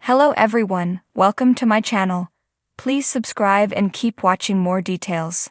Hello everyone, welcome to my channel. Please subscribe and keep watching more details.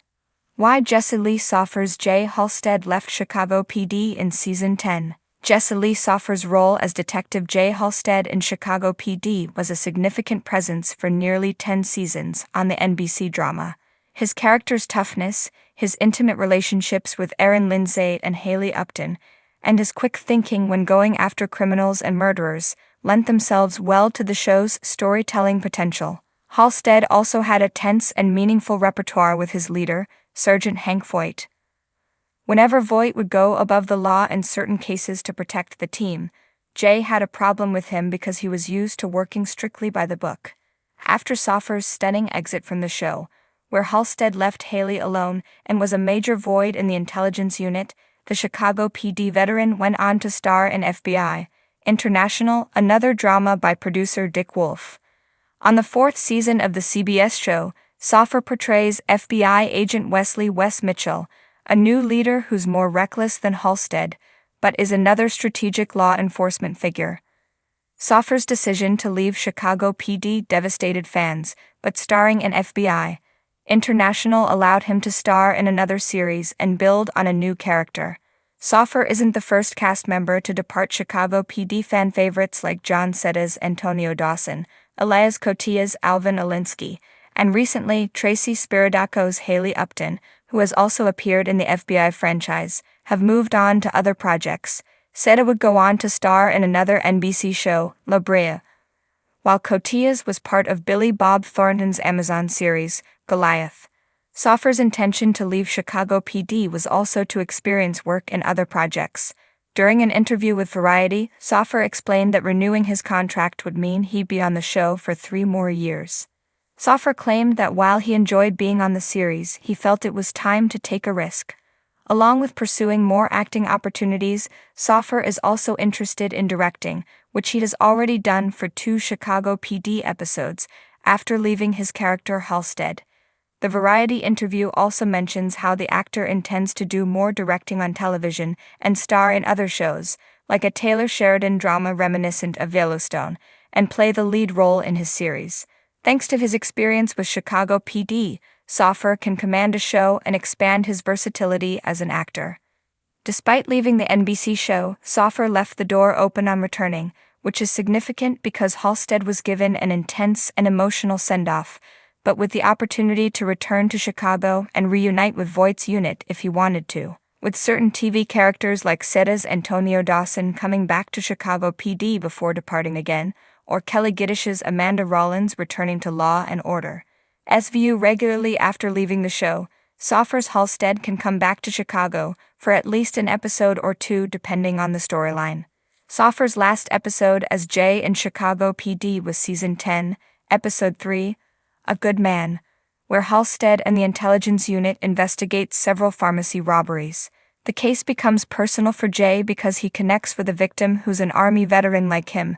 Why Jesse Lee Soffer's J. Halstead left Chicago PD in Season 10. Jesse Lee Soffer's role as Detective J. Halstead in Chicago PD was a significant presence for nearly 10 seasons on the NBC drama. His character's toughness, his intimate relationships with Erin Lindsay and Haley Upton, and his quick thinking when going after criminals and murderers lent themselves well to the show's storytelling potential. Halstead also had a tense and meaningful repertoire with his leader, Sergeant Hank Voight. Whenever Voight would go above the law in certain cases to protect the team, Jay had a problem with him because he was used to working strictly by the book. After Soffer's stunning exit from the show, where Halstead left Haley alone and was a major void in the intelligence unit, the Chicago PD veteran went on to star in FBI International, another drama by producer Dick Wolf. On the fourth season of the CBS show, Soffer portrays FBI agent Wesley Wes Mitchell, a new leader who's more reckless than Halstead, but is another strategic law enforcement figure. Soffer's decision to leave Chicago PD devastated fans, but starring in FBI International allowed him to star in another series and build on a new character. Soffer isn't the first cast member to depart Chicago PD. Fan favorites like John Seda's Antonio Dawson, Elias Koteas' Alvin Olinsky, and recently Tracy Spiridaco's Haley Upton, who has also appeared in the FBI franchise, have moved on to other projects. Seda would go on to star in another NBC show, La Brea, while Koteas was part of Billy Bob Thornton's Amazon series, Goliath. Soffer's intention to leave Chicago PD was also to experience work in other projects. During an interview with Variety, Soffer explained that renewing his contract would mean he'd be on the show for 3 more years. Soffer claimed that while he enjoyed being on the series, he felt it was time to take a risk. Along with pursuing more acting opportunities, Soffer is also interested in directing, which he has already done for 2 Chicago PD episodes, after leaving his character Halstead. The Variety interview also mentions how the actor intends to do more directing on television and star in other shows, like a Taylor Sheridan drama reminiscent of Yellowstone, and play the lead role in his series. Thanks to his experience with Chicago PD, Soffer can command a show and expand his versatility as an actor. Despite leaving the NBC show, Soffer left the door open on returning, which is significant because Halstead was given an intense and emotional send-off, but with the opportunity to return to Chicago and reunite with Voight's unit if he wanted to. With certain TV characters like Seda's Antonio Dawson coming back to Chicago PD before departing again, or Kelly Gittish's Amanda Rollins returning to Law and Order. SVU regularly after leaving the show, Soffer's Halstead can come back to Chicago for at least an episode or 2 depending on the storyline. Soffer's last episode as Jay in Chicago PD was Season 10, Episode 3, A Good Man, where Halstead and the intelligence unit investigate several pharmacy robberies. The case becomes personal for Jay because he connects with a victim who's an Army veteran like him,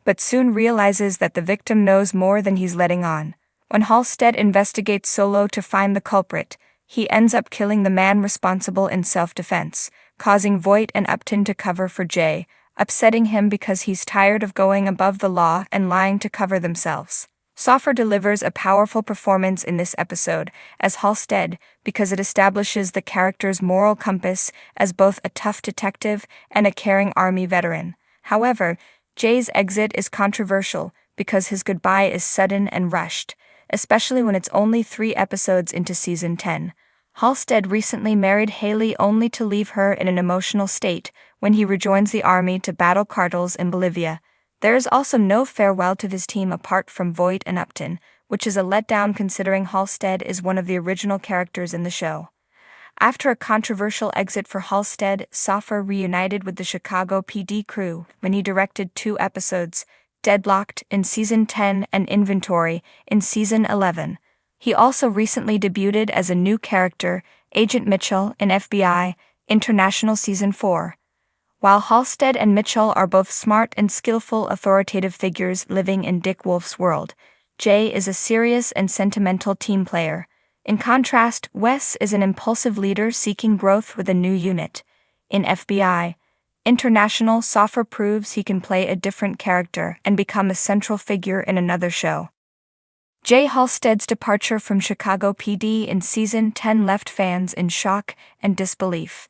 but soon realizes that the victim knows more than he's letting on. When Halstead investigates solo to find the culprit, he ends up killing the man responsible in self-defense, causing Voight and Upton to cover for Jay, upsetting him because he's tired of going above the law and lying to cover themselves. Soffer delivers a powerful performance in this episode as Halstead because it establishes the character's moral compass as both a tough detective and a caring Army veteran. However, Jay's exit is controversial because his goodbye is sudden and rushed, especially when it's only 3 episodes into Season 10. Halstead recently married Haley only to leave her in an emotional state when he rejoins the Army to battle cartels in Bolivia. There is also no farewell to his team apart from Voight and Upton, which is a letdown considering Halstead is one of the original characters in the show. After a controversial exit for Halstead, Soffer reunited with the Chicago PD crew when he directed 2 episodes, Deadlocked in Season 10 and Inventory in Season 11. He also recently debuted as a new character, Agent Mitchell, in FBI International Season 4. While Halstead and Mitchell are both smart and skillful authoritative figures living in Dick Wolf's world, Jay is a serious and sentimental team player. In contrast, Wes is an impulsive leader seeking growth with a new unit. In FBI International, Soffer proves he can play a different character and become a central figure in another show. Jay Halstead's departure from Chicago PD in Season 10 left fans in shock and disbelief.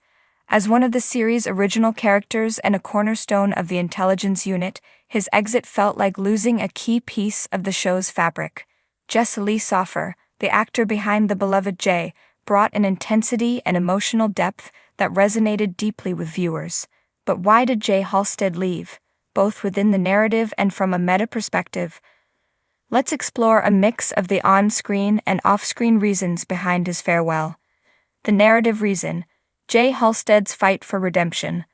As one of the series' original characters and a cornerstone of the intelligence unit, his exit felt like losing a key piece of the show's fabric. Jesse Lee Soffer, the actor behind the beloved Jay, brought an intensity and emotional depth that resonated deeply with viewers. But why did Jay Halstead leave, both within the narrative and from a meta perspective? Let's explore a mix of the on-screen and off-screen reasons behind his farewell. The narrative reason: Jay Halstead's fight for redemption.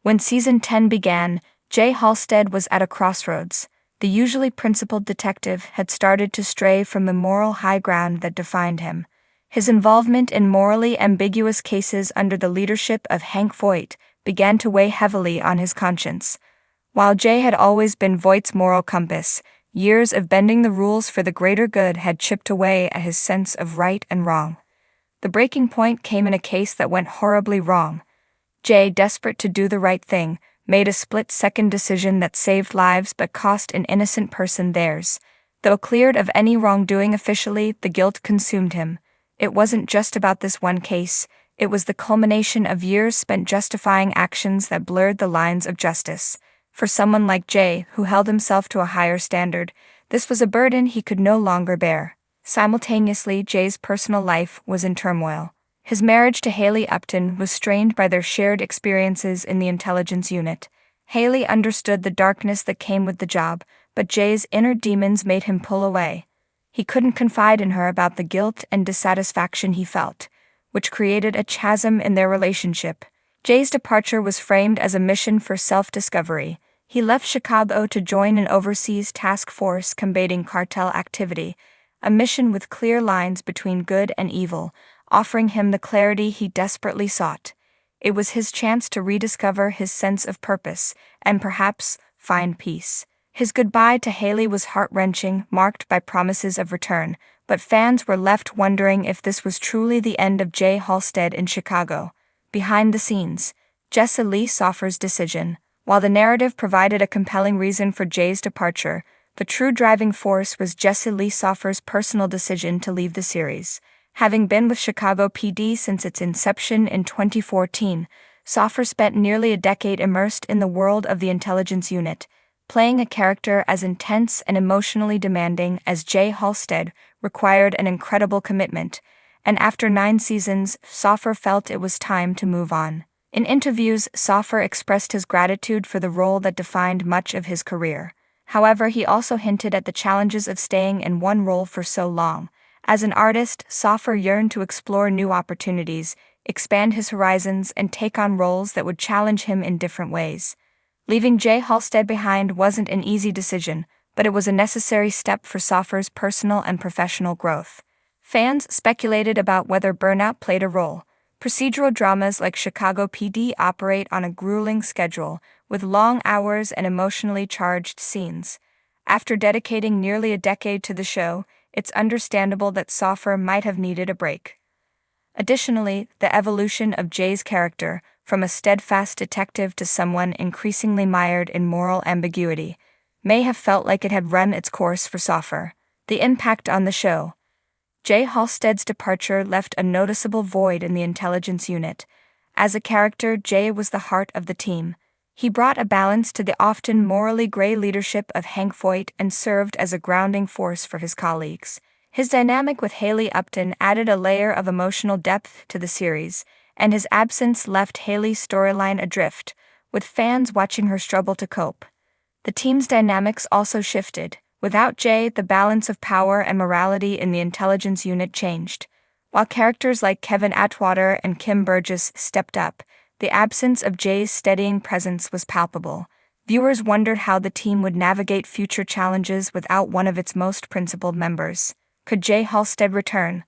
When Season 10 began, Jay Halstead was at a crossroads. The usually principled detective had started to stray from the moral high ground that defined him. His involvement in morally ambiguous cases under the leadership of Hank Voight began to weigh heavily on his conscience. While Jay had always been Voight's moral compass, years of bending the rules for the greater good had chipped away at his sense of right and wrong. The breaking point came in a case that went horribly wrong. Jay, desperate to do the right thing, made a split-second decision that saved lives but cost an innocent person theirs. Though cleared of any wrongdoing officially, the guilt consumed him. It wasn't just about this one case, it was the culmination of years spent justifying actions that blurred the lines of justice. For someone like Jay, who held himself to a higher standard, this was a burden he could no longer bear. Simultaneously, Jay's personal life was in turmoil. His marriage to Haley Upton was strained by their shared experiences in the intelligence unit. Haley understood the darkness that came with the job, but Jay's inner demons made him pull away. He couldn't confide in her about the guilt and dissatisfaction he felt, which created a chasm in their relationship. Jay's departure was framed as a mission for self-discovery. He left Chicago to join an overseas task force combating cartel activity, a mission with clear lines between good and evil, offering him the clarity he desperately sought. It was his chance to rediscover his sense of purpose and perhaps find peace. His goodbye to Haley was heart-wrenching, marked by promises of return, but fans were left wondering if this was truly the end of Jay Halstead in Chicago. Behind the scenes, Jesse Lee Soffer's decision. While the narrative provided a compelling reason for Jay's departure, the true driving force was Jesse Lee Soffer's personal decision to leave the series. Having been with Chicago PD since its inception in 2014, Soffer spent nearly a decade immersed in the world of the intelligence unit. Playing a character as intense and emotionally demanding as Jay Halstead required an incredible commitment, and after 9 seasons, Soffer felt it was time to move on. In interviews, Soffer expressed his gratitude for the role that defined much of his career. However, he also hinted at the challenges of staying in one role for so long. As an artist, Soffer yearned to explore new opportunities, expand his horizons, and take on roles that would challenge him in different ways. Leaving Jay Halstead behind wasn't an easy decision, but it was a necessary step for Soffer's personal and professional growth. Fans speculated about whether burnout played a role. Procedural dramas like Chicago PD operate on a grueling schedule, with long hours and emotionally charged scenes. After dedicating nearly a decade to the show, it's understandable that Soffer might have needed a break. Additionally, the evolution of Jay's character, from a steadfast detective to someone increasingly mired in moral ambiguity, may have felt like it had run its course for Soffer. The impact on the show. Jay Halstead's departure left a noticeable void in the intelligence unit. As a character, Jay was the heart of the team. He brought a balance to the often morally gray leadership of Hank Voight and served as a grounding force for his colleagues. His dynamic with Haley Upton added a layer of emotional depth to the series, and his absence left Haley's storyline adrift, with fans watching her struggle to cope. The team's dynamics also shifted. Without Jay, the balance of power and morality in the intelligence unit changed. While characters like Kevin Atwater and Kim Burgess stepped up, the absence of Jay's steadying presence was palpable. Viewers wondered how the team would navigate future challenges without one of its most principled members. Could Jay Halstead return?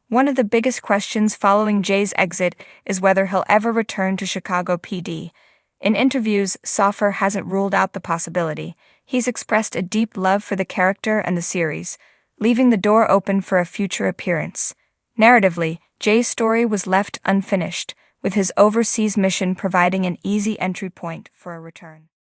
One of the biggest questions following Jay's exit is whether he'll ever return to Chicago PD. In interviews, Soffer hasn't ruled out the possibility. He's expressed a deep love for the character and the series, leaving the door open for a future appearance. Narratively, Jay's story was left unfinished, with his overseas mission providing an easy entry point for a return.